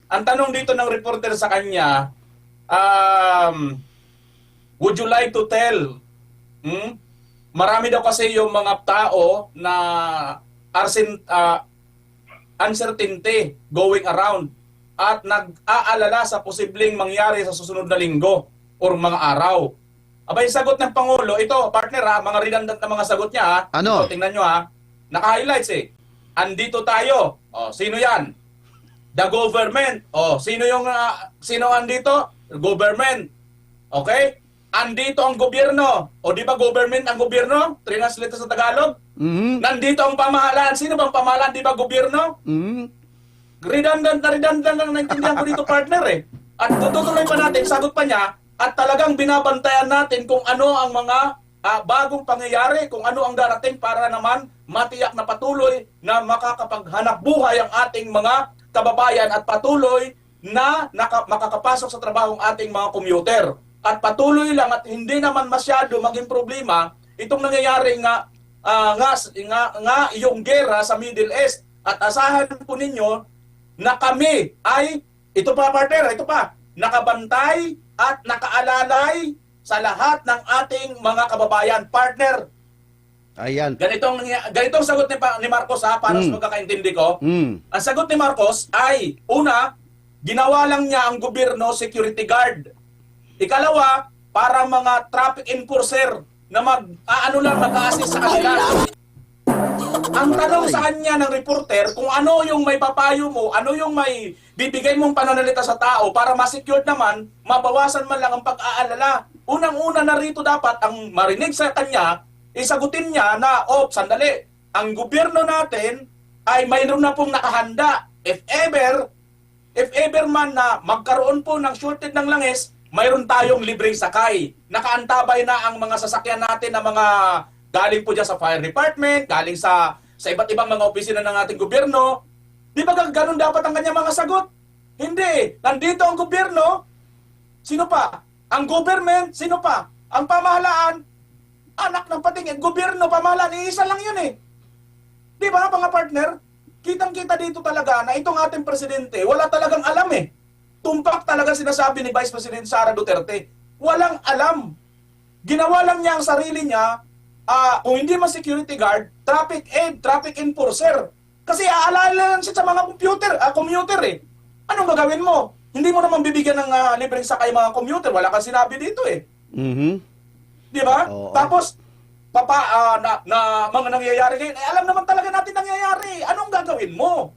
Ang tanong dito ng reporter sa kanya, would you like to tell? Hmm? Marami daw kasi yung mga tao na uncertainty going around at nag-aalala sa posibleng mangyari sa susunod na linggo or mga araw. Aba, yung sagot ng Pangulo, ito, partner ha, mga redundant na mga sagot niya ha. Ano? Ito, tingnan nyo ha. Naka-highlights eh. Andito tayo. O, sino yan? The government. O, sino andito? Government. Okay? Andito ang gobyerno. O, di ba government ang gobyerno? Translate sa Tagalog. Nandito ang pamahalaan. Sino bang pamahalaan? Di ba gobyerno? Redundant lang naintindihan ko dito, partner eh. At tutuloy pa natin, sagot pa niya, at talagang binabantayan natin kung ano ang mga bagong pangyayari, kung ano ang darating para naman matiyak na patuloy na makakapaghanap buhay ang ating mga kababayan at patuloy na makakapasok sa trabaho ang ating mga commuter. At patuloy lang at hindi naman masyado maging problema itong nangyayari nga yung gera sa Middle East. At asahan po ninyo na kami ay, ito pa partner, ito pa, nakabantay at nakaalalay sa lahat ng ating mga kababayan. Partner, Ayan. ganitong sagot ni Marcos ha, para sa magkakaintindi ko. Ang sagot ni Marcos ay, una, ginawa lang niya ang gobyerno security guard. Ikalawa, para mga traffic enforcer na mag-a-assist sa kanila. Ang tanong sa kanya ng reporter, kung ano yung may papayo mo, ano yung may bibigay mong pananalita sa tao para ma-secure naman, mabawasan man lang ang pag-aalala. Unang-una na rito dapat ang marinig sa kanya, isagutin niya na, sandali, ang gobyerno natin ay mayroon na pong nakahanda. If ever man na magkaroon po ng shortage ng langis, mayroon tayong libreng sakay. Nakaantabay na ang mga sasakyan natin na mga galing po dyan sa fire department, galing sa iba't ibang mga opisina ng ating gobyerno. Di ba ganun dapat ang kanyang mga sagot? Hindi. Nandito ang gobyerno. Sino pa? Ang government. Sino pa? Ang pamahalaan. Anak ng pating. Gobyerno, pamahalaan. Iisa lang yun eh. Di ba mga partner? Kitang-kita dito talaga na itong ating presidente, wala talagang alam eh. Tumpak talaga sinasabi ni Vice President Sara Duterte. Walang alam. Ginawa lang niya ang sarili niya, kung hindi man security guard, traffic aid, traffic enforcer. Kasi aalala lang siya sa mga commuter eh. Anong gagawin mo? Hindi mo naman bibigyan ng libreng sakay mga commuter. Wala kang sinabi dito eh. Di ba? Tapos, mga nangyayari ngayon, alam naman talaga natin nangyayari. Anong gagawin mo?